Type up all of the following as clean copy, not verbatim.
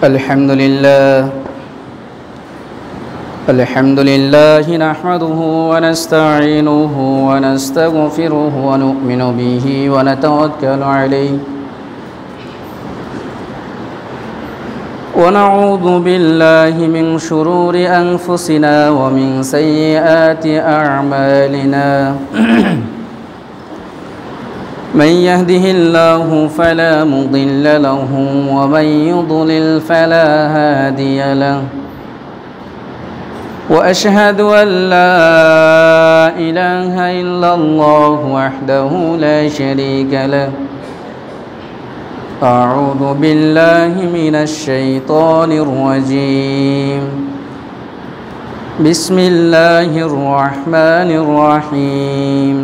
الحمد لله نحمده ونستعينه ونستغفره ونؤمن به ونتوكل عليه ونعوذ بالله من شرور أنفسنا ومن سيئات أعمالنا من يهده الله فلا مضل له ومن يضلل فلا هادي له وأشهد أن لا إله إلا الله وحده لا شريك له أعوذ بالله من الشيطان الرجيم بسم الله الرحمن الرحيم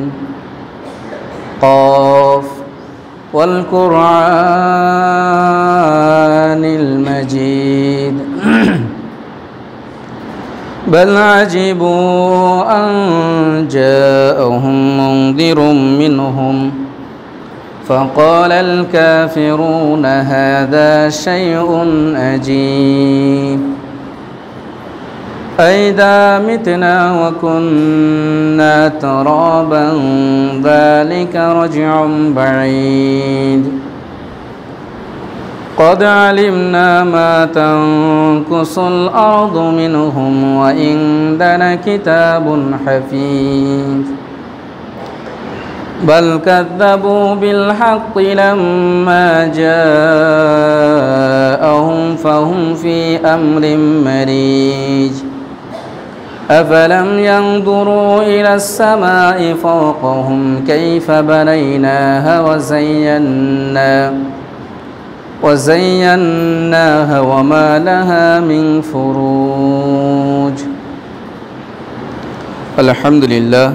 قاف والقرآن المجيد بل عجبوا أن جاءهم منذر منهم فقال الكافرون هذا شيء عجيب أئذا متنا وكنا ترابا ذلك رجع بعيد قد علمنا ما تنقص الأرض منهم وعندنا كتاب حفيظ بل كذبوا بالحق لما جاءهم فهم في أمر مريج أفلم ينظروا إلى السماء فوقهم كيف بنيناها وزيناها وما لها من فروج الحمد لله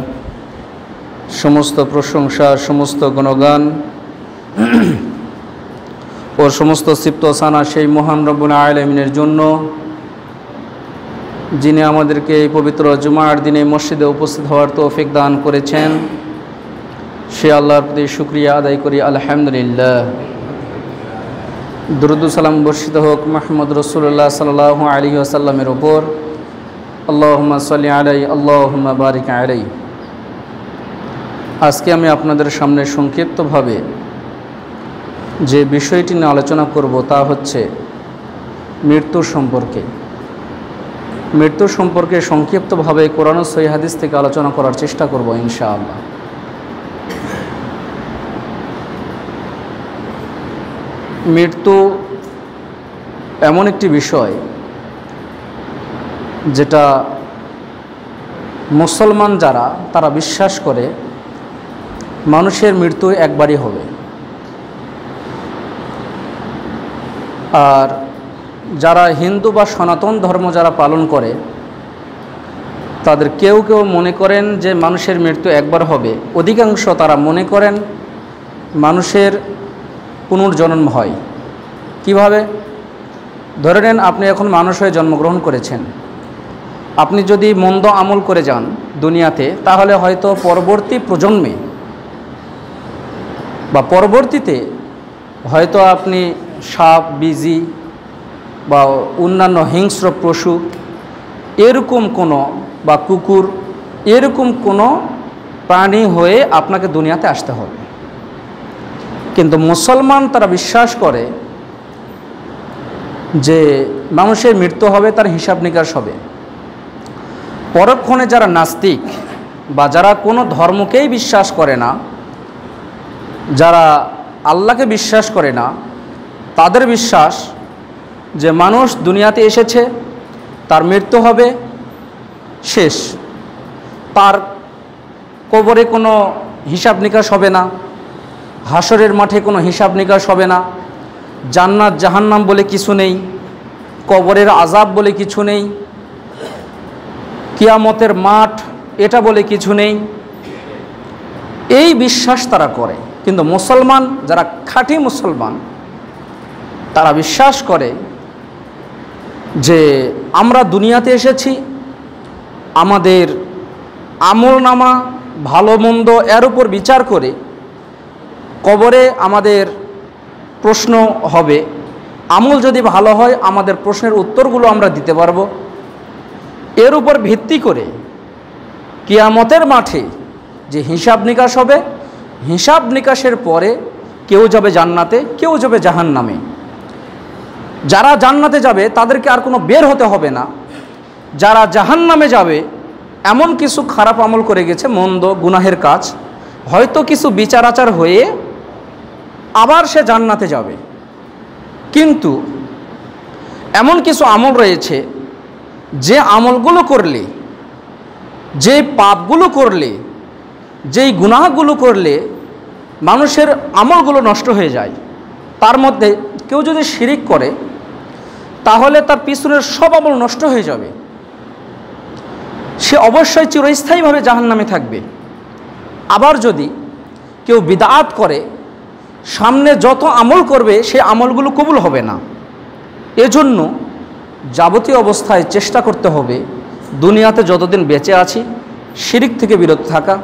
সমস্ত প্রশংসা সমস্ত গুণগান ও সমস্ত সিফত সানা সেই মহান রব্বুল আলামিনের জন্য যিনি আমাদেরকে এই পবিত্র জুমার দিনে মসজিদে উপস্থিত হওয়ার তৌফিক দান করেছেন সে আল্লাহর প্রতি শুকরিয়া আদায় করি আলহামদুলিল্লাহ দুরূদ ও সালাম বর্ষিত হোক মুহাম্মদ রাসূলুল্লাহ সাল্লাল্লাহু আলাইহি ওয়াসাল্লামের উপর আল্লাহুম্মা সাল্লি আলাইহি আল্লাহুম্মা বারিক আলাইহি আজকে আমি আপনাদের সামনে সংক্ষিপ্তভাবে যে বিষয়টি নিয়ে আলোচনা করব তা হচ্ছে মৃত্যু সম্পর্কে সংক্ষিপ্তভাবে কোরআন ও সহিহ হাদিস থেকে আলোচনা করার চেষ্টা করব ইনশাআল্লাহ। মৃত্যু এমন একটি বিষয় যেটা মুসলমান যারা তারা বিশ্বাস করে মানুষের মৃত্যু একবারই হবে, আর যারা হিন্দু বা সনাতন ধর্ম যারা পালন করে তাদের কেউ কেউ মনে করেন যে মানুষের মৃত্যু একবার হবে, অধিকাংশ তারা মনে করেন মানুষের পুনর্জন্ম হয়। কিভাবে? ধরে নেন আপনি এখন মানুষ হয়ে জন্মগ্রহণ করেছেন, আপনি যদি মন্দ আমল করে যান দুনিয়াতে তাহলে হয়তো পরবর্তী প্রজন্মে বা পরবর্তীতে হয়তো আপনি সাপ বিজি বা অন্যান্য হিংস্র পশু এরকম কোনো বা কুকুর এরকম কোনো প্রাণী হয়ে আপনাকে দুনিয়াতে আসতে হবে। কিন্তু মুসলমান তারা বিশ্বাস করে যে মানুষের মৃত্যু হবে, তার হিসাব নিকাশ হবে। পরক্ষণে যারা নাস্তিক বা যারা কোনো ধর্মকেই বিশ্বাস করে না, যারা আল্লাহকে বিশ্বাস করে না, তাদের বিশ্বাস যে মানুষ দুনিয়াতে এসেছে, তার মৃত্যু হবে, শেষ। তার কবরে কোনো হিসাব নিকাশ হবে না, হাসরের মাঠে কোনো হিসাব নিকাশ হবে না, জান্নাত জাহান্নাম বলে কিছু নেই, কবরের আযাব বলে কিছু নেই, কিয়ামতের মাঠ এটা বলে কিছু নেই। এই বিশ্বাস তারা করে। কিন্তু মুসলমান যারা খাঁটি মুসলমান তারা বিশ্বাস করে যে আমরা দুনিয়াতে এসেছি, আমাদের আমলনামা ভালো মন্দ এর উপর বিচার করে কবরে আমাদের প্রশ্ন হবে আমল যদি ভালো হয় আমাদের প্রশ্নের উত্তরগুলো আমরা দিতে পারবো। এর উপর ভিত্তি করে কিয়ামতের মাঠে যে হিসাব নিকাশ হবে, হিসাব নিকাশের পরে কেউ যাবে জান্নাতে, কেউ যাবে জাহান্নামে। যারা জান্নাতে যাবে তাদেরকে আর কোনো বের হতে হবে না। যারা জাহান্নামে যাবে এমন কিছু খারাপ আমল করে গেছে, মন্দ গুনাহের কাজ, হয়তো কিছু বিচার আচার হয়ে আবার সে জান্নাতে যাবে। কিন্তু এমন কিছু আমল রয়েছে যে আমলগুলো করলে, যে পাপগুলো করলে, যেই গুনাহগুলো করলে মানুষের আমলগুলো নষ্ট হয়ে যায়। তার মধ্যে কেউ যদি শিরিক করে তাহলে তার পিছনের সব আমল নষ্ট হয়ে যাবে, সে অবশ্যই চিরস্থায়ীভাবে জাহান্নামে থাকবে। আবার যদি কেউ বিদআত করে, সামনে যত আমল করবে সে আমলগুলো কবুল হবে না। এজন্য যাবতীয় অবস্থায় চেষ্টা করতে হবে দুনিয়াতে যতদিন বেঁচে আছি শিরিক থেকে বিরত থাকা,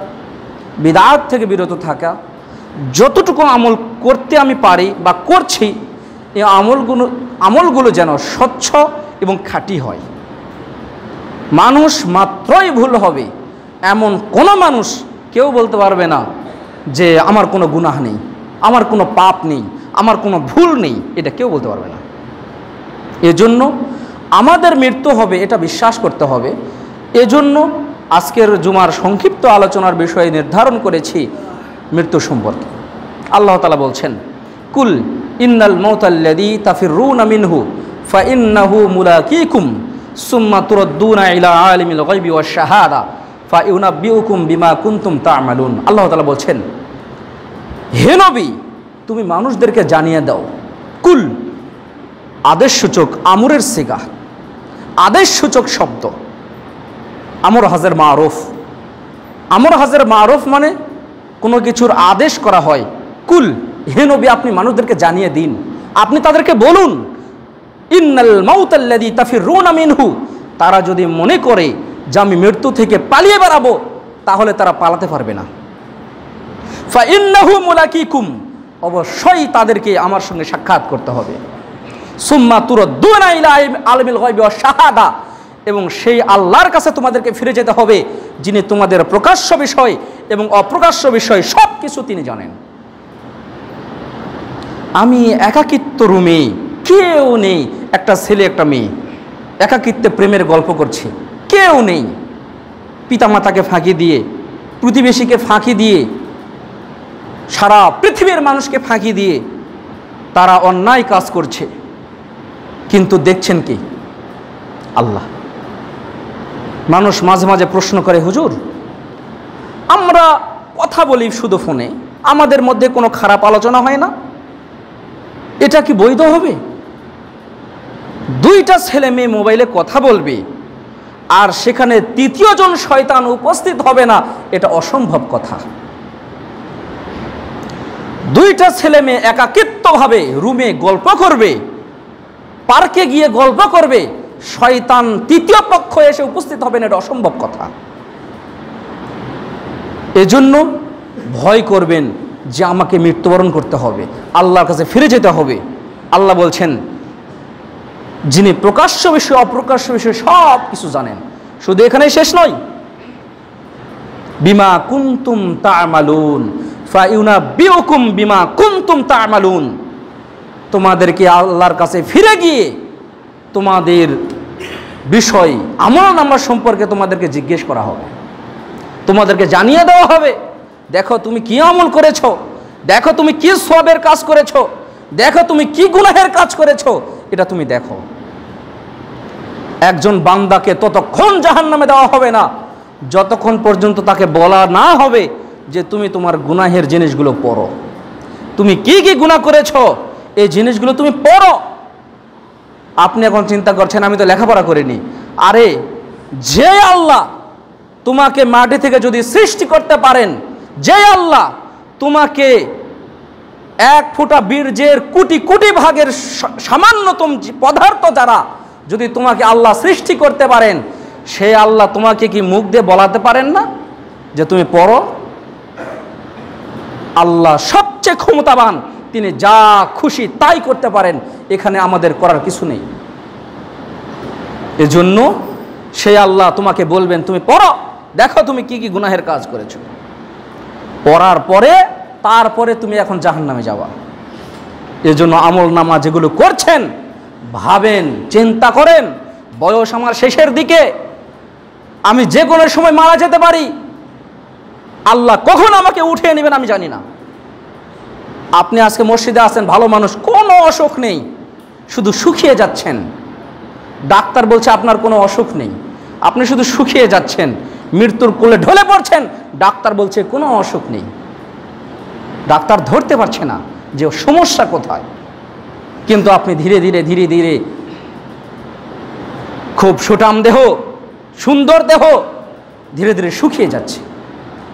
বিদআত থেকে বিরত থাকা। যতটুকু আমল করতে আমি পারি বা করছি, এই আমলগুলো যেন স্বচ্ছ এবং খাঁটি হয়। মানুষ মাত্রই ভুল হবে এমন কোনো মানুষ কেউ বলতে পারবে না যে আমার কোনো গুনাহ নেই, আমার কোনো পাপ নেই, আমার কোনো ভুল নেই, এটা কেউ বলতে পারবে না। এজন্য আমাদের মৃত্যু হবে এটা বিশ্বাস করতে হবে। এজন্য আজকের জুমার সংক্ষিপ্ত আলোচনার বিষয়ে নির্ধারণ করেছি মৃত্যু সম্পর্কে। আল্লাহ তাআলা বলছেন, কুল ইন্নাল মাউতাল্লাযী তাফিররুনা মিনহু ফাইন্নাহু মুলাকীকুম সুম্মা তুরদ্দুনা ইলা আলিমিল গায়বি ওয়াশ শাহাদা ফায়ুনাব্বিউকুম বিমা কুনতুম তা'মালুন। আল্লাহ তাআলা বলছেন, হে নবী তুমি মানুষদেরকে জানিয়ে দাও। কুল আদেশসূচক, আমরের সিগা, আদেশসূচক শব্দ। আমর হাজের মারুফ, আমর হাজের মারুফ মানে কোনো কিছুর আদেশ করা হয়। কুল হে নবী আপনি মানুষদেরকে জানিয়ে দিন, আপনি তাদেরকে বলুন, ইন্নাল মাউতাল্লাযী তাফিররুনা মিনহু, তারা যদি মনে করে যে আমি মৃত্যু থেকে পালিয়ে বেড়াবো তাহলে তারা পালাতে পারবে না। ফাইন্নাহু মুলাকীকুম, অবশ্যই তাদেরকে আমার সঙ্গে সাক্ষাৎ করতে হবে। সুম্মা তুরদ্দুনা ইলা আলিমিল গায়বি ওয়াশ শাহাদা, এবং সেই আল্লাহর কাছে তোমাদেরকে ফিরে যেতে হবে যিনি তোমাদের প্রকাশ্য বিষয় এবং অপ্রকাশ্য বিষয় সব কিছু তিনি জানেন। আমি একাকিত্ব রুমে, কেউ নেই, একটা ছেলে একটা মেয়ে একাকিত্বে প্রেমের গল্প করছে, কেউ নেই। পিতামাতাকে ফাঁকি দিয়ে, প্রতিবেশীকে ফাঁকি দিয়ে, সারা পৃথিবীর মানুষকে ফাঁকি দিয়ে তারা অন্যায় কাজ করছে, কিন্তু দেখছেন কি? আল্লাহ। মানুষ মাঝে মাঝে প্রশ্ন করে, হুজুর আমরা কথা বলি শুধু ফোনে, আমাদের মধ্যে কোনো খারাপ আলোচনা হয় না, এটা কি বৈধ হবে? দুইটা ছেলে মেয়ে মোবাইলে কথা বলবে আর সেখানে তৃতীয় জন শয়তান উপস্থিত হবে না, এটা অসম্ভব কথা। দুইটা ছেলে মেয়ে একাকিত্বভাবে রুমে গল্প করবে, পার্কে গিয়ে গল্প করবে, শয়তান তৃতীয় পক্ষ এসে উপস্থিত হবে না, এটা অসম্ভব কথা। এজন্য ভয় করবেন যে আমাকে মৃত্যুবরণ করতে হবে, আল্লাহর কাছে ফিরে যেতে হবে। আল্লাহ বলছেন, যিনি প্রকাশ্য বিষয় অপ্রকাশ্য বিষয় সব কিছু জানেন। শুধু এখানেই শেষ নয়, বিমা কুনতুম তা'মালুন ফায়ুনাব্বিউকুম বিমা কুনতুম তা'মালুন, তোমাদেরকে আল্লাহর কাছে ফিরে গিয়ে তোমাদের বিষয় আমল নামা সম্পর্কে তোমাদেরকে জিজ্ঞেস করা হবে, তোমাদেরকে জানিয়ে দেওয়া হবে, দেখো তুমি কি আমল করেছো, দেখো তুমি কি সওয়াবের কাজ করেছো, দেখো তুমি কি গুনাহের কাজ করেছো, এটা তুমি দেখো। একজন বান্দাকে ততক্ষণ জাহান্নামে দেওয়া হবে না যতক্ষণ পর্যন্ত তাকে বলা না হবে যে তুমি তোমার গুনাহের জিনিসগুলো পড়ো, তুমি কি কি গুনাহ করেছো এই জিনিসগুলো তুমি পড়ো। আপনি এখন চিন্তা করছেন আমি তো লেখাপড়া করিনি। আরে যে আল্লাহ তোমাকে মাটি থেকে যদি সৃষ্টি করতে পারেন, যে আল্লাহ তোমাকে এক ফোঁটা বীর্যের কোটি কোটি ভাগের সামান্যতম পদার্থ দ্বারা যদি তোমাকে আল্লাহ সৃষ্টি করতে পারেন, সেই আল্লাহ তোমাকে কি মুখ দিয়ে বলাতে পারেন না যে তুমি পড়ো? আল্লাহ সবচেয়ে ক্ষমতাবান, তিনি যা খুশি তাই করতে পারেন, এখানে আমাদের করার কিছু নেই। এজন্য সেই আল্লাহ তোমাকে বলবেন তুমি পড়ো, দেখো তুমি কি কি গুনাহের কাজ করেছো। পড়ার পরে তারপরে তুমি এখন জাহান্নামে যাওয়া। এজন্য আমল নামা যেগুলো করছেন ভাবেন, চিন্তা করেন, বয়স আমার শেষের দিকে, আমি যে কোনো সময় মারা যেতে পারি, আল্লাহ কখন আমাকে উঠিয়ে নেবেন আমি জানি না। আপনি আজকে মসজিদে আছেন, ভালো মানুষ, কোনো অসুখ নেই, শুধু শুকিয়ে যাচ্ছেন। ডাক্তার বলছে আপনার কোনো অসুখ নেই, আপনি শুধু শুকিয়ে যাচ্ছেন, মৃত্যুর কোলে ঢলে পড়ছেন, ডাক্তার বলছে কোনো অসুখ নেই। ডাক্তার ধরতে পারছে না যে সমস্যা কোথায়, কিন্তু আপনি ধীরে ধীরে ধীরে ধীরে খুব সুঠাম দেহ, সুন্দর দেহ ধীরে ধীরে শুকিয়ে যাচ্ছে,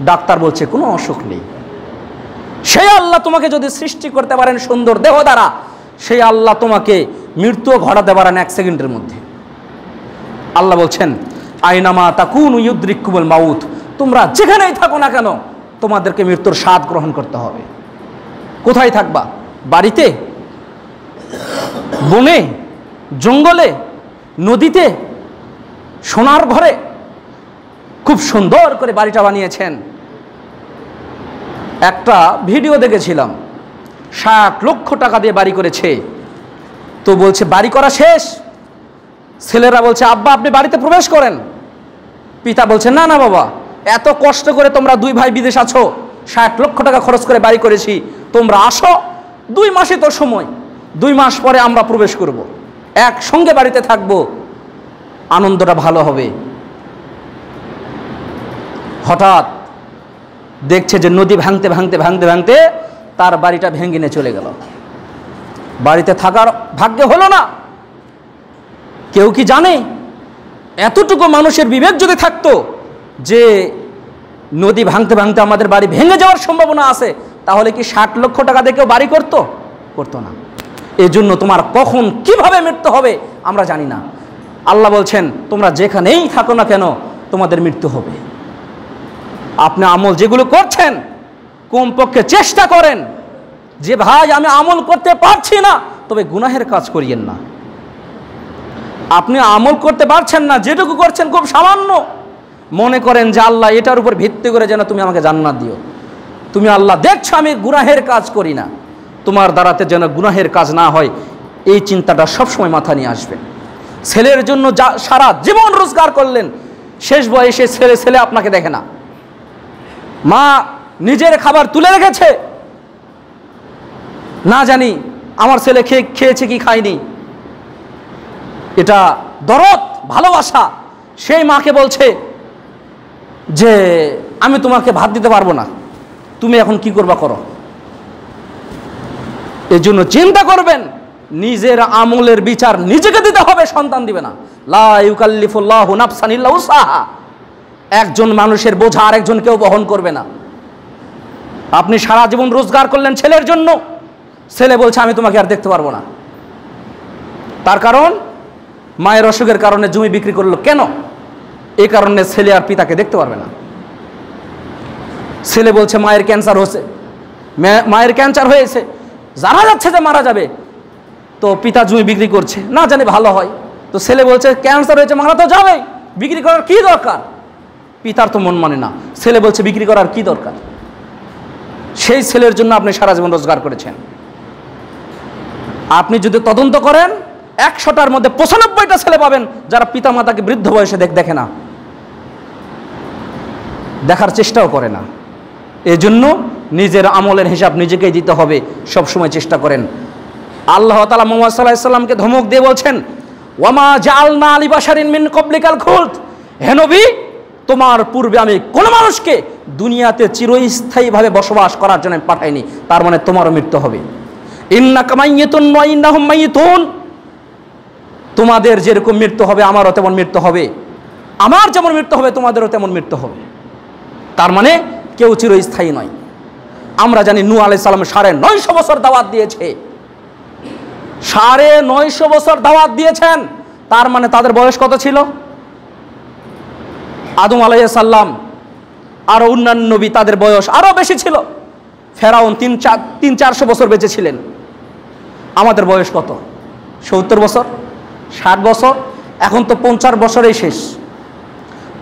ডাক্তার বলছে কোনো অসুখ নেই। সেই আল্লাহ তোমাকে যদি সৃষ্টি করতে পারেন সুন্দর দেহ দ্বারা, সেই আল্লাহ তোমাকে মৃত্যু ঘটাতে পারেন 1 সেকেন্ডের মধ্যে। আল্লাহ বলছেন আইনামা তাকুনু ইউদরিকুমুল মাউত, তোমরা যেখানেই থাকো না কেন তোমাদেরকে মৃত্যুর স্বাদ গ্রহণ করতে হবে। কোথায় থাকবা? বাড়িতে, বনে, জঙ্গলে, নদীতে, সোনার ঘরে। খুব সুন্দর করে বাড়িটা বানিয়েছেন। একটা ভিডিও দেখেছিলাম, 60 লক্ষ টাকা দিয়ে বাড়ি করেছে। তো বলছে বাড়ি করা শেষ, ছেলেরা বলছে আব্বা আপনি বাড়িতে প্রবেশ করেন। পিতা বলছে না না বাবা, এত কষ্ট করে তোমরা 2 ভাই বিদেশ আছো, 60 লক্ষ টাকা খরচ করে বাড়ি করেছি, তোমরা আসো, 2 মাসই তো সময়, 2 মাস পরে আমরা প্রবেশ করব, একসঙ্গে বাড়িতে থাকবো, আনন্দটা ভালো হবে। হঠাৎ দেখছে যে নদী ভাঙতে ভাঙতে ভাঙতে ভাঙতে তার বাড়িটা ভেঙে নিয়ে চলে গেল। বাড়িতে থাকার ভাগ্যে হলো না। কেউ কি জানে এতটুকু মানুষের বিবেক যদি থাকতো যে নদী ভাঙতে ভাঙতে আমাদের বাড়ি ভেঙে যাওয়ার সম্ভাবনা আছে, তাহলে কি 60 লক্ষ টাকা দিয়ে কেউ বাড়ি করতো? করতো না। এই জন্য তোমার কখন কিভাবে মৃত্যু হবে আমরা জানি না। আল্লাহ বলছেন তোমরা যেখানেই থাকো না কেন তোমাদের মৃত্যু হবে। আপনি আমল যেগুলো করছেন কমপক্ষে চেষ্টা করেন যে ভাই আমি আমল করতে পারছি না, তবে গুনাহের কাজ করিয়েন না। আপনি আমল করতে পারছেন না, যেটুকু করছেন খুব সামান্য, মনে করেন যে আল্লাহ এটার উপর ভিত্তি করে যেন তুমি আমাকে জান্নাত দিও। তুমি আল্লাহ দেখছো আমি গুনাহের কাজ করি না, তোমার দ্বারাতে যেন গুনাহের কাজ না হয়, এই চিন্তাটা সবসময় মাথা নিয়ে আসবে। ছেলের জন্য যা সারা জীবন রোজগার করলেন, শেষ বয়সে ছেলে আপনাকে দেখে না, মা নিজের খাবার তুলে রেখেছে, না জানি আমার ছেলে খেয়েছে কি খায়নি। এটা দরদ, ভালোবাসা। সেই মাকে বলছে যে আমি তোমাকে ভাত দিতে পারবো না, তুমি এখন কি করবা করো। এই জন্য চিন্তা করবেন নিজের আমলের বিচার নিজেকে দিতে হবে, সন্তান দিবে না। লা ইউকাল্লিফুল্লাহু নাফসান ইল্লা উসআহা। একজন মানুষের বোঝা আরেকজন কেউ বহন করবে না। আপনি সারা জীবন রোজগার করলেন ছেলের জন্য, ছেলে বলছে আমি তোমাকে আর দেখতে পারবো না। তার কারণ মায়ের অসুখের কারণে জমি বিক্রি করলো, কেন? এই কারণে ছেলে আর পিতাকে দেখতে পারবে না। ছেলে বলছে মায়ের ক্যান্সার হয়েছে, জানা যাচ্ছে যে মারা যাবে, তো পিতা জমি বিক্রি করছে, না জানি ভালো হয়। তো ছেলে বলছে ক্যান্সার হয়েছে, মারা তো যাবে, বিক্রি করার কি দরকার? পিতার তো মন মানে না, ছেলে বলছে বিক্রি করার কি দরকার? সেই ছেলের জন্য আপনি সারা জীবন রোজগার করেছেন। আপনি যদি তদন্ত করেন 100টার মধ্যে 95টা ছেলে পাবেন যারা পিতা মাতাকে বৃদ্ধ বয়সে দেখে না, দেখার চেষ্টাও করে না। এজন্য নিজের আমলের হিসাব নিজেকেই দিতে হবে, সবসময় চেষ্টা করেন। আল্লাহ তাআলা মুহাম্মদ সাল্লাল্লাহু আলাইহি ওয়াসাল্লামকে ধমক দিয়ে বলছেন ওয়ামা জাআলনা লিবাশারিন মিন ক্বাবলিকাল খুলদ, হে নবী তোমার পূর্বে আমি কোন মানুষকে দুনিয়াতে চিরস্থায়ীভাবে বসবাস করার জন্য পাঠাইনি, তার মানে তোমারও মৃত্যু হবে। ইন্নাকা মাইয়িতুন ওয়া ইন্নাহুম মাইয়িতুন, তোমাদের যেরকম মৃত্যু হবে আমারও তেমন মৃত্যু হবে, আমার যেমন মৃত্যু হবে তোমাদেরও তেমন মৃত্যু হবে। তার মানে কেউ চিরস্থায়ী নয়। আমরা জানি নূহ আলাইহিস সালাম 950 বছর দাওয়াত দিয়েছে, 950 বছর দাওয়াত দিয়েছেন, তার মানে তাদের বয়স কত ছিল? আদম আলাইহিস সালাম আরো অন্যান্য নবী তাদের বয়স আরো বেশি ছিল। ফেরাউন 300-400 বছর বেঁচে ছিলেন। আমাদের বয়স কত? 70 বছর, 60 বছর, এখন তো 50 বছরেই শেষ।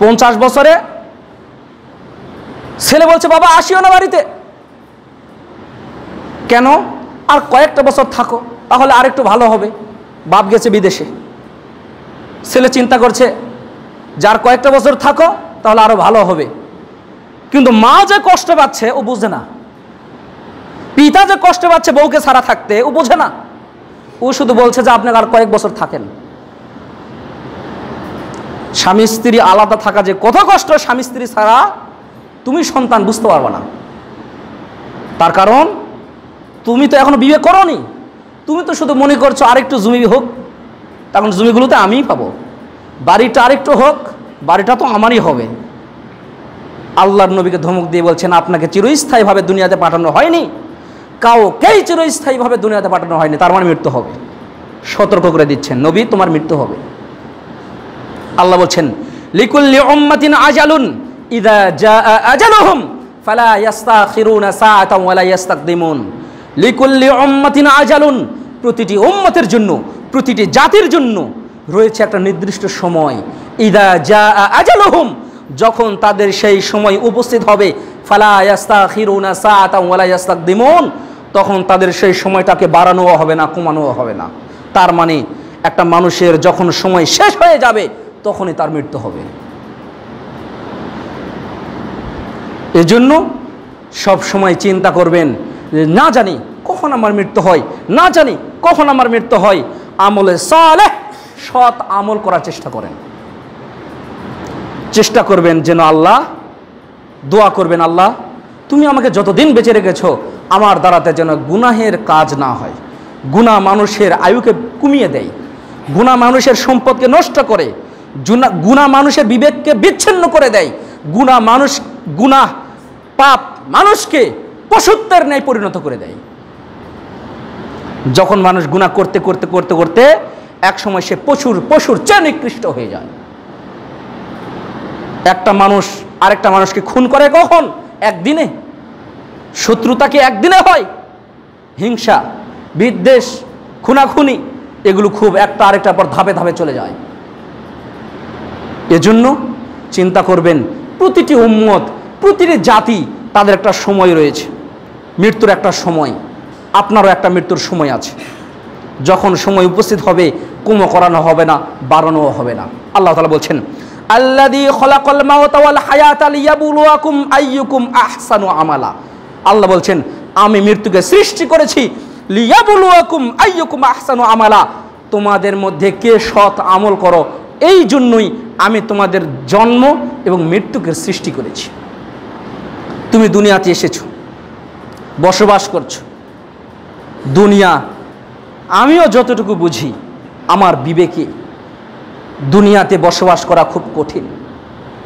50 বছরে ছেলে বলছে বাবা আসিও না বাড়িতে। কেন? আর কয়েকটা বছর থাকো, তাহলে আরেকটু ভালো হবে। বাপ গেছে বিদেশে, ছেলে চিন্তা করছে যার কয়েকটা বছর থাকো তাহলে আরো ভালো হবে। কিন্তু মা যে কষ্ট পাচ্ছে ও বুঝে না, পিতা যে কষ্ট পাচ্ছে বউকে ছাড়া থাকতে ও বোঝে না। ও শুধু বলছে যে আপনি আর কয়েক বছর থাকেন। স্বামী স্ত্রী আলাদা থাকা যে কত কষ্ট, স্বামী স্ত্রী ছাড়া তুমি সন্তান বুঝতে পারবে না। তার কারণ তুমি তো এখনো বিয়ে করোনি, তুমি তো শুধু মনে করছো আরেকটু জমি হোক, তখন জমিগুলোতে আমিই পাবো, বাড়িটা আরেকটু হোক, বাড়িটা তো আমারই হবে। আল্লাহর নবীকে ধমক দিয়ে বলছেন আপনাকে চিরস্থায়ীভাবে দুনিয়াতে পাঠানো হয়নি, কাউকেই চিরস্থায়ীভাবে দুনিয়াতে পাঠানো হয়নি, তার মানে মৃত্যু হবে। সতর্ক করে দিচ্ছেন নবী তোমার মৃত্যু হবে। আল্লাহ বলছেন লিকুল্লি উম্মাতিন আজালুন ইযা জাআ আজালুহুম ফালা ইস্তাখিরুনা সাআতান ওয়ালা ইস্তাকদিমুন। লিকুল্লি উম্মাতিন আজালুন, প্রতিটি উম্মতের জন্য, প্রতিটি জাতির জন্য রয়েছে একটা নির্দিষ্ট সময়। ইযা জাআ আজালুহুম, যখন তাদের সেই সময় উপস্থিত হবে, ফালা ইস্তাখিরুনা সাআতান ওয়ালা ইস্তাকদিমুন, তখন তাদের সেই সময়টাকে বাড়ানোও হবে না, কমানোও হবে না। তার মানে একটা মানুষের যখন সময় শেষ হয়ে যাবে তখনই তার মৃত্যু হবে। এজন্য সব সময় চিন্তা করবেন যে না জানি কখন আমার মৃত্যু হয়, না জানি কখন আমার মৃত্যু হয়। আমলে সালেহ, সৎ আমল করার চেষ্টা করেন, চেষ্টা করবেন যেন আল্লাহ, দোয়া করবেন আল্লাহ তুমি আমাকে যতদিন বেঁচে রেখেছো আমার দ্বারাতে যেন গুনাহের কাজ না হয়। গুনাহ মানুষের আয়ুকে কমিয়ে দেয়, গুনাহ মানুষের সম্পদকে নষ্ট করে, গুনাহ মানুষের বিবেককে বিচ্ছিন্ন করে দেয়, গুনাহ পাপ মানুষকে পশুত্বের ন্যায় পরিণত করে দেয়। যখন মানুষ গুনাহ করতে করতে করতে করতে এক সময় সে পশুর চেয়ে নিকৃষ্ট হয়ে যায়। একটা মানুষ আরেকটা মানুষকে খুন করে কখন? একদিনে। শত্রুতা কি একদিনে হয়? হিংসা, বিদ্বেষ, খুনাখুনি এগুলো খুব একটা আরেকটার পর ধাপে ধাপে চলে যায়। এজন্য চিন্তা করবেন প্রতিটি উম্মত, প্রতিটি জাতি তাদের একটা সময় রয়েছে, মৃত্যুর একটা সময়। আপনারও একটা মৃত্যুর সময় আছে। যখন সময় উপস্থিত হবে কমও করানো হবে না, বাড়ানোও হবে না। আল্লাহ তাআলা বলছেন আল্লাযী খলাকাল মাউতা ওয়াল হায়াতা লিয়াবলুয়াকুম আইয়ুকুম আহসানু আমালা। আল্লাহ বলছেন আমি মৃত্যুকে সৃষ্টি করেছি লিয়াবলুয়াকুম আইয়ুকুম আহসানু আমালা, তোমাদের মধ্যে কে সৎ আমল করো, এই জন্যই আমি তোমাদের জন্ম এবং মৃত্যুকে সৃষ্টি করেছি। তুমি দুনিয়াতে এসেছো, বসবাস করছো। দুনিয়া আমিও যতটুকু বুঝি আমার বিবেকে, দুনিয়াতে বসবাস করা খুব কঠিন।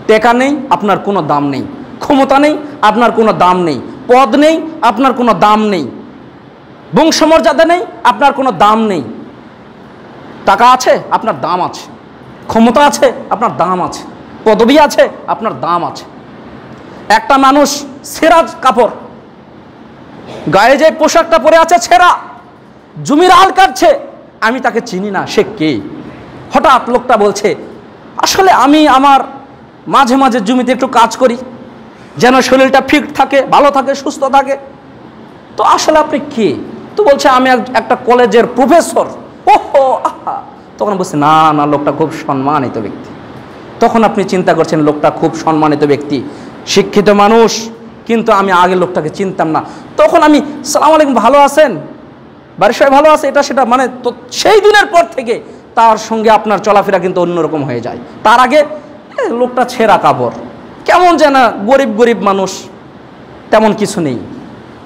টাকা নেই আপনার কোনো দাম নেই, ক্ষমতা নেই আপনার কোনো দাম নেই, পদ নেই আপনার কোনো দাম নেই, বংশমর্যাদা নেই আপনার কোনো দাম নেই। টাকা আছে আপনার দাম আছে, ক্ষমতা আছে আপনার দাম আছে, পদবি আছে আপনার দাম আছে। একটা মানুষ ছেঁড়া কাপড় গায়ে যে পোশাকটা পরে আছে ছেঁড়া, জমির হাল কাটছে, আমি তাকে চিনি না, সে কে? হঠাৎ লোকটা বলছে আসলে আমি আমার মাঝে মাঝে জমিতে একটু কাজ করি যেন শরীরটা ফিট থাকে, ভালো থাকে, সুস্থ থাকে। তো আসলে আপনি কে? তো বলছে আমি একটা কলেজের প্রফেসর। ওহো আহা, তখন বলছে না না লোকটা খুব সম্মানিত ব্যক্তি। তখন আপনি চিন্তা করছেন লোকটা খুব সম্মানিত ব্যক্তি, শিক্ষিত মানুষ, কিন্তু আমি আগে লোকটাকে চিনতাম না। তখন আমি সালাম আলাইকুম, ভালো আছেন, বাড়ির সবাই ভালো আছে, এটা সেটা, মানে তো সেই দিনের পর থেকে তার সঙ্গে আপনার চলাফেরা কিন্তু অন্যরকম হয়ে যায়। তার আগে লোকটা ছেঁড়া কাপড়, কেমন যেন গরিব গরিব মানুষ, তেমন কিছু নেই।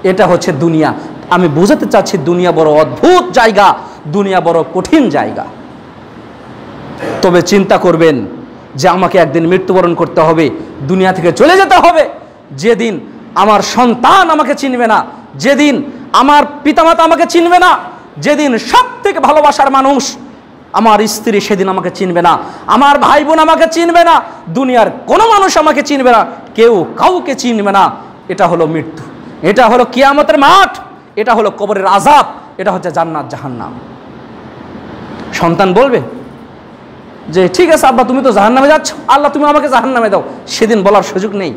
এটা হচ্ছে দুনিয়া। আমি বোঝাতে চাচ্ছি দুনিয়া বড় অদ্ভুত জায়গা, দুনিয়া বড় কঠিন জায়গা। তবে চিন্তা করবেন যে আমাকে একদিন মৃত্যুবরণ করতে হবে, দুনিয়া থেকে চলে যেতে হবে। যেদিন আমার সন্তান আমাকে চিনবে না, যেদিন আমার পিতামাতা আমাকে চিনবে না, যেদিন সব থেকে ভালোবাসার মানুষ আমার স্ত্রী সেদিন আমাকে চিনবে না, আমার ভাই বোন আমাকে চিনবে না, দুনিয়ার কোনো মানুষ আমাকে চিনবে না, কেউ কাউকে চিনবে না। এটা হলো মৃত্যু। এটা হলো কিয়ামতের মাঠ, এটা হলো কবরের আযাব, এটা হচ্ছে জান্নাত জাহান্নাম। সন্তান বলবে যে ঠিক আছে আব্বা, তুমি তো জাহান্নামে যাচ্ছ, আল্লাহ তুমি আমাকে জাহান্নামে দাও। সেদিন বলার সুযোগ নেই,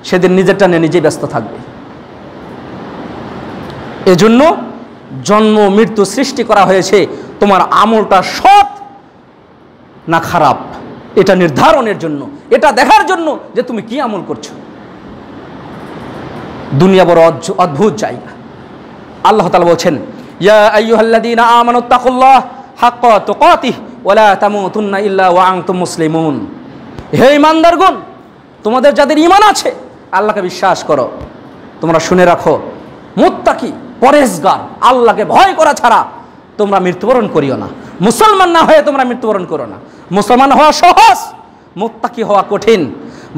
সেদিন নিজেরটা নিয়ে নিজেই ব্যস্ত থাকবে। এজন্য জন্ম মৃত্যু সৃষ্টি করা হয়েছে তোমার আমলটা সৎ না খারাপ এটা নির্ধারণের জন্য, এটা দেখার জন্য যে তুমি কি আমল করছো। দুনিয়া বড় অদ্ভুত জায়গা। আল্লাহ তাআলা বলছেন, ইয়া আইয়ুহাল্লাযীনা আমানুত্তাকুল্লাহ হাক্কা তুকাতিহি ওয়া লা তামুতুন্না ইল্লা ওয়া আনতুম মুসলিমুন। হে ঈমানদারগণ, তোমাদের যাদের ঈমান আছে আল্লাহকে বিশ্বাস করো, তোমরা শুনে রাখো, মুত্তাকি পরেজগার আল্লাহকে ভয় করা ছাড়া তোমরা মৃত্যুবরণ করিও না। মুসলমান না হয়ে তোমরা মৃত্যুবরণ করো না। মুসলমান হওয়া সহজ, মুত্তাকি হওয়া কঠিন।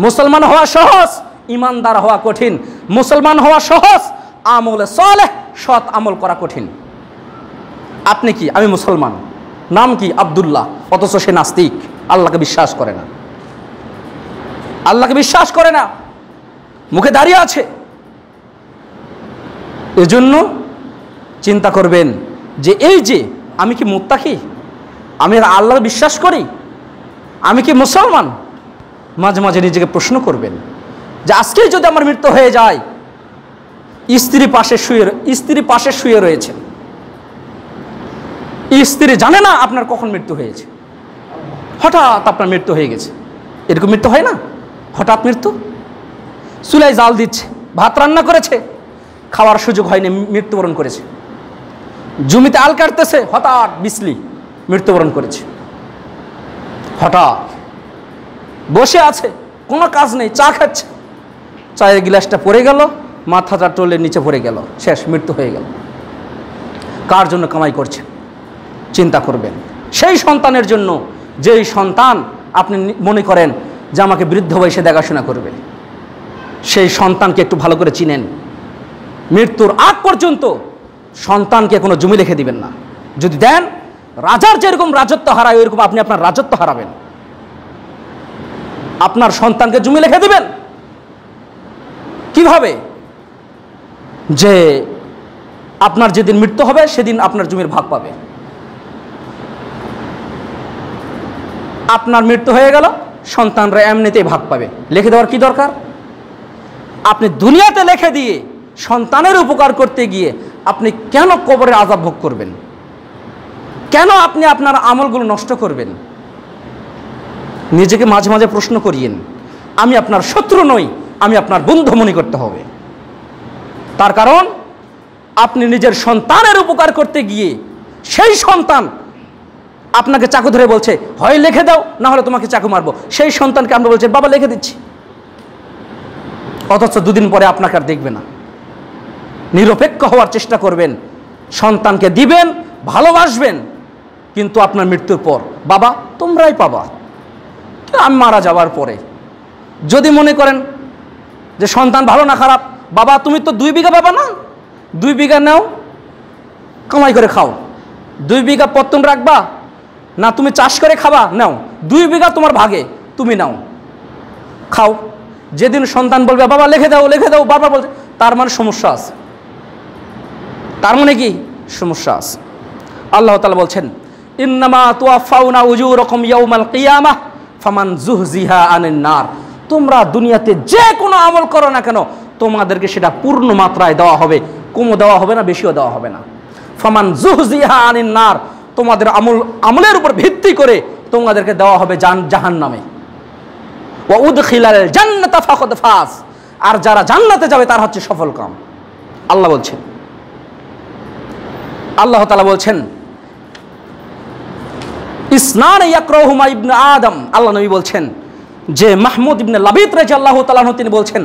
মুসলমান হওয়া সহজ, ঈমানদার হওয়া কঠিন। মুসলমান হওয়া সহজ, আমলে সালেহ সৎ আমল করা কঠিন। আপনি কি? আমি মুসলমান, নাম কি? আব্দুল্লাহ, অথচ সে নাস্তিক, আল্লাহকে বিশ্বাস করে না। আল্লাহকে বিশ্বাস করে না, মুখে দাঁড়িয়ে আছে। এজন্য চিন্তা করবেন যে এই যে আমি কি মুত্তাকি, আমি আল্লাহর বিশ্বাস করি, আমি কি মুসলমান? মাঝে মাঝে নিজেকে প্রশ্ন করবেন যে আজকেই যদি আমার মৃত্যু হয়ে যায়, স্ত্রী পাশে শুয়ে রয়েছে, স্ত্রী জানে না আপনার কখন মৃত্যু হয়েছে, হঠাৎ আপনার মৃত্যু হয়ে গেছে। এরকম মৃত্যু হয় না? হঠাৎ মৃত্যু। চুলায় জাল দিচ্ছে, ভাত রান্না করেছে, খাওয়ার সুযোগ হয়নি, মৃত্যুবরণ করেছে। জমিতে আল কাটতেছে, হঠাৎ বিছলি মৃত্যুবরণ করেছে। হঠাৎ বসে আছে, কোনো কাজ নেই, চা খাচ্ছে, চায়ের গ্লাসটা পড়ে গেল, মাথাটা টোলের নিচে পড়ে গেল, শেষ, মৃত্যু হয়ে গেল। কার জন্য কামাই করছে? চিন্তা করবেন। সেই সন্তানের জন্য যেই সন্তান আপনি মনে করেন যে আমাকে বৃদ্ধ বয়সে দেখাশোনা করবে, সেই সন্তানকে একটু ভালো করে চিনেন। মৃত্যুর আগ পর্যন্ত সন্তানকে কোনো জমি লিখে দিবেন না। যদি দেন, রাজার যেরকম রাজত্ব হারায় ওইরকম আপনি আপনার রাজত্ব হারাবেন। আপনার সন্তানকে জমি লিখে দিবেন কিভাবে? যে আপনার যেদিন মৃত্যু হবে সেদিন আপনার জমির ভাগ পাবে। আপনার মৃত্যু হয়ে গেল, সন্তানরা এমনিতেই ভাগ পাবে। লিখে দেওয়ার কি দরকার? আপনি দুনিয়াতে লিখে দিয়ে সন্তানের উপকার করতে গিয়ে আপনি কেন কবরের আযাব ভোগ করবেন? কেন আপনি আপনার আমলগুলো নষ্ট করবেন? নিজেকে মাঝে মাঝে প্রশ্ন করিয়েন। আমি আপনার শত্রু নই, আমি আপনার বন্ধু মনে করতে হবে। তার কারণ আপনি নিজের সন্তানের উপকার করতে গিয়ে সেই সন্তান আপনাকে চাকু ধরে বলছে হয় লিখে দাও, না হলে তোমাকে চাকু মারবো। সেই সন্তানকে আমরা বলছি বাবা লিখে দিচ্ছি, অথচ দুদিন পরে আপনাকে আর দেখবে না। নিরপেক্ষ হওয়ার চেষ্টা করবেন, সন্তানকে দিবেন, ভালোবাসবেন, কিন্তু আপনার মৃত্যুর পর বাবা তোমরাই পাবা, আমি মারা যাওয়ার পরে। যদি মনে করেন যে সন্তান ভালো না খারাপ, বাবা তুমি তো 2 বিঘা পাবা না, 2 বিঘা নাও, কামাই করে খাও। 2 বিঘা পত্তন রাখবা না, তুমি চাষ করে খাবা, নাও। 2 বিঘা তোমার ভাগে, তুমি নাও, খাও। যেদিন সন্তান বলবে বাবা লিখে দাও লিখে দাও, বাবা বলছে, তার মানে সমস্যা আছে। তার মানে কি? সমস্যা আছে। আল্লাহ তাআলা বলছেন, ইন্নামা তুওয়াফাউনা উজুরাকুম ইয়াউমাল কিয়ামাহ ফামান যুহজিহা আনিন নার। তোমরা দুনিয়াতে যে কোনো আমল করো না কেন, তোমাদেরকে সেটা পূর্ণ মাত্রায় দেওয়া হবে, কমও দেওয়া হবে না, বেশিও দেওয়া হবে না। ফামান যুহজিহা আনিন নার, তোমাদের আমলের উপর ভিত্তি করে তোমাদেরকে দেওয়া হবে জাহান্নামে। ওয়া উদখিলাল জান্নাতা ফাকাদ ফাজ, আর যারা জান্নাতে যাবে তার হচ্ছে সফল কাম। আল্লাহ বলছেন, আল্লাহ তাআলা বলছেন, ইসনান ইয়াকরাহুমা ইবনে আদম। আল্লাহ নবী বলছেন যে মাহমুদ ইবনে লাবিদ রাদিয়াল্লাহু তাআলা আনহু তিনি বলছেন,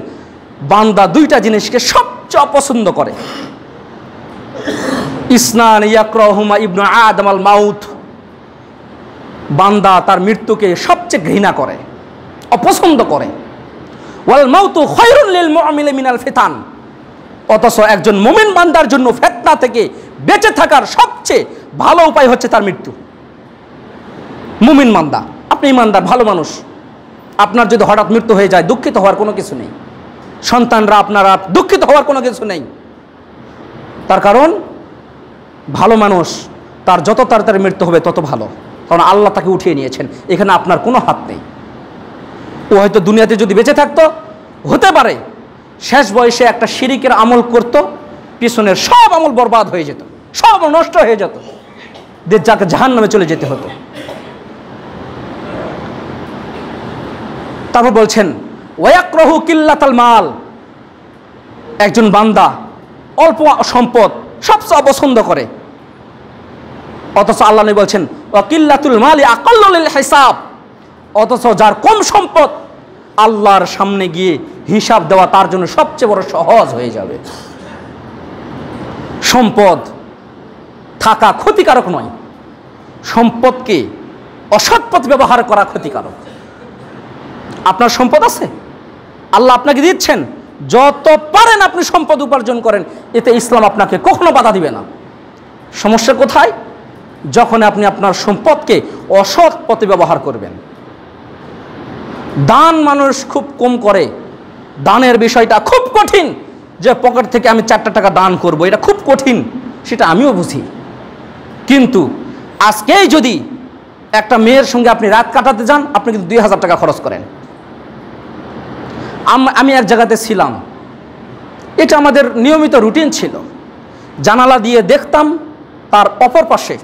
বান্দা 2টা জিনিসকে সবচেয়ে অপছন্দ করে। ইসনান ইয়াকরাহুমা ইবনে আদম আল মাউত, বান্দা তার মৃত্যুকে সবচেয়ে ঘৃণা করে, অপছন্দ করে। ওয়াল মাউতু খায়রুন লিল মুমিনি মিনাল ফিতান, অথচ একজন মুমিন বান্দার জন্য ফিতনা থেকে বেঁচে থাকার সবচেয়ে ভালো উপায় হচ্ছে তার মৃত্যু। মুমিন বান্দা, আপনি ইমানদার ভালো মানুষ, আপনার যদি হঠাৎ মৃত্যু হয়ে যায় দুঃখিত হওয়ার কোনো কিছু নেই। সন্তানরা আপনারা দুঃখিত হওয়ার কোনো কিছু নেই। তার কারণ ভালো মানুষ তার যত তাড়াতাড়ি মৃত্যু হবে তত ভালো, কারণ আল্লাহ তাকে উঠিয়ে নিয়েছেন, এখানে আপনার কোনো হাত নেই। ও হয়তো দুনিয়াতে যদি বেঁচে থাকতো, হতে পারে শেষ বয়সে একটা শিরিকের আমল করত, পিছনের সব আমল বরবাদ হয়ে যেত, সব নষ্ট হয়ে যেত, যাকে জাহান্নামে চলে যেতে হতো। তারপর বলছেন ওয়াকরাহু কিল্লাতাল মাল, একজন বান্দা অল্প সম্পদ সবচেয়ে অপছন্দ করে, অথচ আল্লাহ নবী বলছেন ওয়া কিল্লাতুল মালি আকাল্লু লিল হিসাব, অথচ যার কম সম্পদ আল্লাহর সামনে গিয়ে হিসাব দেওয়া তার জন্য সবচেয়ে বড় সহজ হয়ে যাবে। সম্পদ থাকা ক্ষতিকারক নয়, সম্পদকে অসৎ পথে ব্যবহার করা ক্ষতিকারক। আপনার সম্পদ আছে, আল্লাহ আপনাকে দিচ্ছেন, যত পারেন আপনি সম্পদ উপার্জন করেন, এতে ইসলাম আপনাকে কখনো বাধা দিবে না। সমস্যা কোথায়? যখন আপনি আপনার সম্পদকে অসৎ পথে ব্যবহার করবেন। দান মানুষ খুব কম করে, দানের বিষয়টা খুব কঠিন, যে পকেট থেকে আমি 4টা টাকা দান করব, এটা খুব কঠিন, সেটা আমিও বুঝি। কিন্তু আজকেই যদি একটা মেয়ের সঙ্গে আপনি রাত কাটাতে যান, আপনি কিন্তু 2000 টাকা খরচ করেন। আমি এক জায়গাতে ছিলাম, এটা আমাদের নিয়মিত রুটিন ছিল, জানালা দিয়ে দেখতাম তার অপর পাশে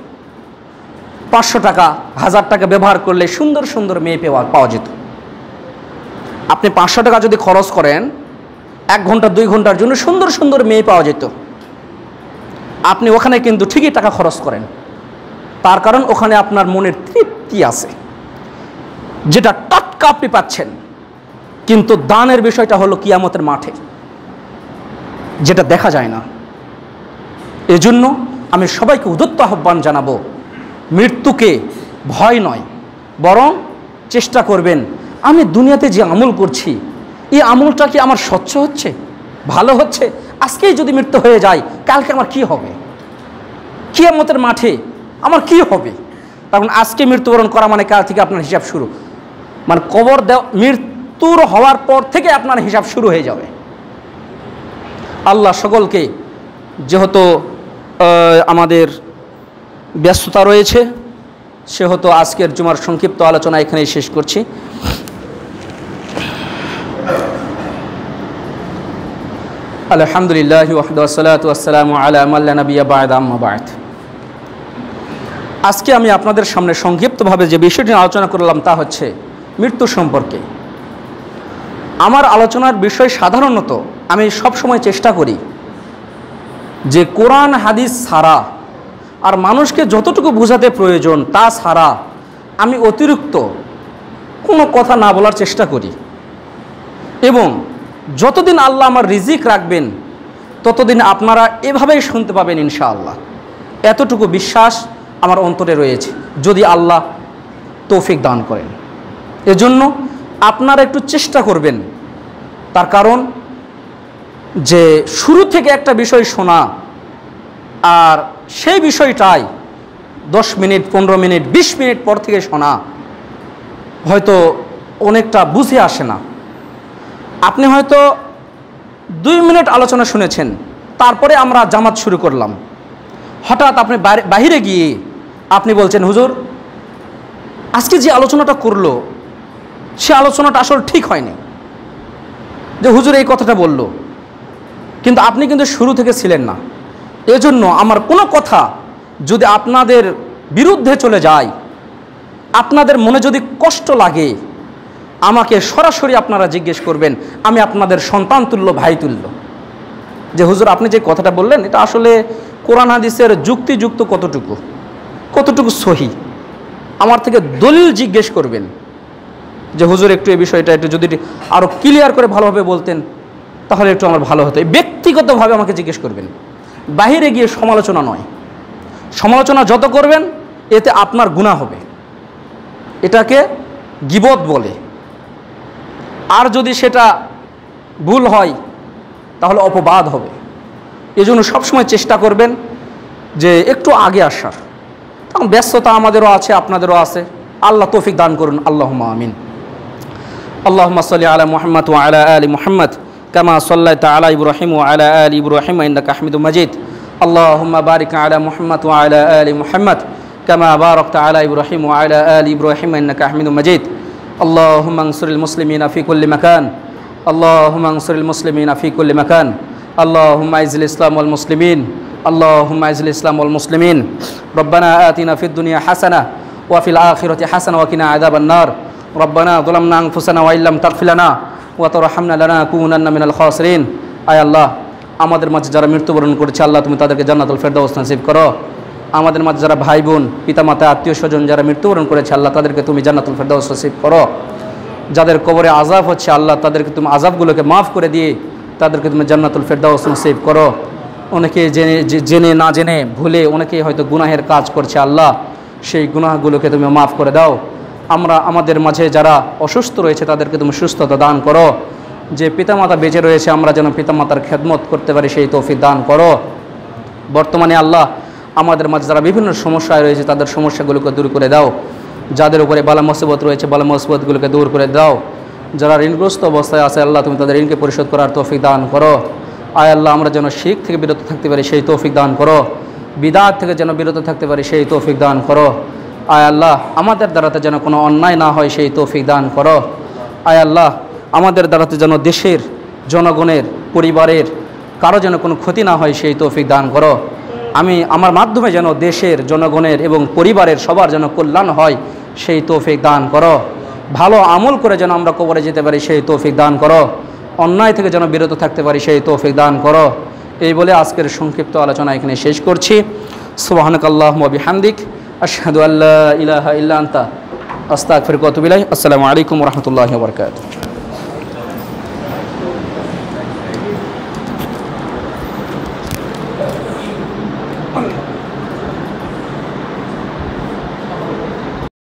500 টাকা 1000 টাকা ব্যবহার করলে সুন্দর সুন্দর মেয়ে পাওয়া যেত। আপনি 500 টাকা যদি খরচ করেন 1 ঘন্টা 2 ঘন্টার জন্য সুন্দর সুন্দর মেয়ে পাওয়া যেত। আপনি ওখানে কিন্তু ঠিকই টাকা খরচ করেন, তার কারণ ওখানে আপনার মনের তৃপ্তি আছে, যেটা টাটকা আপনি পাচ্ছেন। কিন্তু দানের বিষয়টা হলো কিয়ামতের মাঠে, যেটা দেখা যায় না। এজন্য আমি সবাইকে উদ্যত আহ্বান জানাবো, মৃত্যুকে ভয় নয়, বরং চেষ্টা করবেন আমি দুনিয়াতে যে আমল করছি, এই আমলটা কি আমার স্বচ্ছ হচ্ছে, ভালো হচ্ছে? আজকেই যদি মৃত্যু হয়ে যায়, কালকে আমার কি হবে? কিয়ামতের মাঠে আমার কি হবে? কারণ আজকে মৃত্যুবরণ করা মানে কাল থেকে আপনার হিসাব শুরু, মানে কবর দেওয়া, মৃত্যুর হওয়ার পর থেকে আপনার হিসাব শুরু হয়ে যাবে। আল্লাহ সকলকে, যেহেতু আমাদের ব্যস্ততা রয়েছে, সেহেতু আজকের জুমার সংক্ষিপ্ত আলোচনা এখানেই শেষ করছি। আলহামদুলিল্লাহি ওয়াহদাহু ওয়াসসালাতু ওয়াসসালামু আলা মান লা নাবিয়্যা বা'দা, আম্মা বা'দ। আজকে আমি আপনাদের সামনে সংক্ষিপ্তভাবে যে বিষয়টি আলোচনা করলাম তা হচ্ছে মৃত্যু সম্পর্কে। আমার আলোচনার বিষয় সাধারণত আমি সবসময় চেষ্টা করি যে কোরআন হাদিস ছাড়া আর মানুষকে যতটুকু বোঝাতে প্রয়োজন তা ছাড়া আমি অতিরিক্ত কোনো কথা না বলার চেষ্টা করি, এবং যতদিন আল্লাহ আমার রিজিক রাখবেন ততদিন আপনারা এভাবেই শুনতে পাবেন ইনশাআল্লাহ। এতটুকু বিশ্বাস আমার অন্তরে রয়েছে, যদি আল্লাহ তৌফিক দান করেন। এজন্য আপনারা একটু চেষ্টা করবেন, তার কারণ যে শুরু থেকে একটা বিষয় শোনা আর সেই বিষয়টাই 10 মিনিট 15 মিনিট 20 মিনিট পর থেকে শোনা হয়তো অনেকটা বুঝে আসে না। আপনি হয়তো 2 মিনিট আলোচনা শুনেছেন, তারপরে আমরা জামাত শুরু করলাম, হঠাৎ আপনি বাহিরে গিয়ে আপনি বলছেন হুজুর আজকে যে আলোচনাটা করলো সে আলোচনাটা আসলে ঠিক হয়নি, যে হুজুর এই কথাটা বলল, কিন্তু আপনি কিন্তু শুরু থেকে ছিলেন না। এজন্য আমার কোনো কথা যদি আপনাদের বিরুদ্ধে চলে যায়, আপনাদের মনে যদি কষ্ট লাগে, আমাকে সরাসরি আপনারা জিজ্ঞেস করবেন, আমি আপনাদের সন্তান তুল্য, ভাই তুল্য, যে হুজুর আপনি যে কথাটা বললেন এটা আসলে কোরআন হাদিসের যুক্তিযুক্ত কতটুকু সহি, আমার থেকে দলিল জিজ্ঞেস করবেন, যে হুজুর একটু এই বিষয়টা একটু যদি আরও ক্লিয়ার করে ভালোভাবে বলতেন তাহলে একটু আমার ভালো হতো। ব্যক্তিগতভাবে আমাকে জিজ্ঞেস করবেন, বাহিরে গিয়ে সমালোচনা নয়। সমালোচনা যত করবেন এতে আপনার গুনাহ হবে, এটাকে গীবত বলে। আর যদি সেটা ভুল হয় তাহলে অপবাদ হবে। এজন্য সবসময় চেষ্টা করবেন যে একটু আগে আসার। তখন ব্যস্ততা আমাদেরও আছে, আপনাদেরও আছে, আল্লাহ তৌফিক দান করুন, আল্লাহুম্মা আমিন। আল্লাহুম্মা সাল্লি আলা মুহাম্মদ ওয়া আলা আলি মুহাম্মদ كما صليت على إبراهيم وعلى آل إبراهيم إنك حميد مجيد اللهم بارك على محمد وعلى آل محمد كما باركت على إبراهيم وعلى آل إبراهيم إنك حميد مجيد اللهم انصر المسلمين في كل مكان اللهم انصر المسلمين في كل مكان اللهم اعز الإسلام والمسلمين اللهم اعز الإسلام والمسلمين ربنا آتنا في الدنيا حسنة وفي الآخرة حسنة وقنا عذاب النار ربنا ظلمنا أنفسنا وإن لم تغفر لنا وترحمنا لنكونن من الخاسرين আয় আল্লাহ আমাদের মাঝে যারা মৃত্যুবরণ করেছে আল্লাহ তুমি তাদেরকে জান্নাতুল ফেরদাউস নসিব করো আমাদের মাঝে যারা ভাই বোন পিতামাতা আত্মীয় স্বজন যারা মৃত্যুবরণ করেছে আল্লাহ তাদেরকে তুমি জান্নাতুল ফেরদাউস নসিব করো যাদের কবরে আযাব হচ্ছে আল্লাহ তাদেরকে তুমি আযাবগুলোকে মাফ করে দিয়ে তাদেরকে তুমি জান্নাতুল ফেরদাউস নসিব করো অনেকে জেনে না জেনে ভুলে অনেকেই হয়তো গুনাহের কাজ করছে আল্লাহ সেই গুনাহগুলোকে তুমি মাফ করে দাও আমরা আমাদের মাঝে যারা অসুস্থ রয়েছে তাদেরকে তুমি সুস্থতা দান করো যে পিতামাতা বেঁচে রয়েছে আমরা যেন পিতামাতার খেদমত করতে পারি সেই তৌফিক দান করো বর্তমানে আল্লাহ আমাদের মাঝে যারা বিভিন্ন সমস্যায় রয়েছে তাদের সমস্যাগুলোকে দূর করে দাও যাদের উপরে বালা মুসিবত রয়েছে বালা মুসিবতগুলোকে দূর করে দাও যারা ঋণগ্রস্ত অবস্থায় আছে আল্লাহ তুমি তাদের ঋণকে পরিশোধ করার তৌফিক দান করো আয় আল্লাহ আমরা যেন শিরক থেকে বিরত থাকতে পারি সেই তৌফিক দান করো বিদআত থেকে যেন বিরত থাকতে পারি সেই তৌফিক দান করো আয় আল্লাহ আমাদের দ্বারাতে যেন কোনো অন্যায় না হয় সেই তৌফিক দান করো আয় আল্লাহ আমাদের দ্বারাতে যেন দেশের জনগণের পরিবারের কারো যেন কোনো ক্ষতি না হয় সেই তৌফিক দান করো আমার মাধ্যমে যেন দেশের জনগণের এবং পরিবারের সবার যেন কল্যাণ হয় সেই তৌফিক দান করো ভালো আমল করে যেন আমরা কবরে যেতে পারি সেই তৌফিক দান করো অন্যায় থেকে যেন বিরত থাকতে পারি সেই তৌফিক দান করো এই বলে আজকের সংক্ষিপ্ত আলোচনা এখানে শেষ করছি সুবহানাকাল্লাহুম্মা ওয়া বিহামদিক আশহাদু আল্লা ইলাহা ইল্লা আনতা আস্তাগফিরুকা ওয়া আতুবু ইলাইক আসসালামু আলাইকুম ওয়া রাহমাতুল্লাহি ওয়া বারাকাতুহু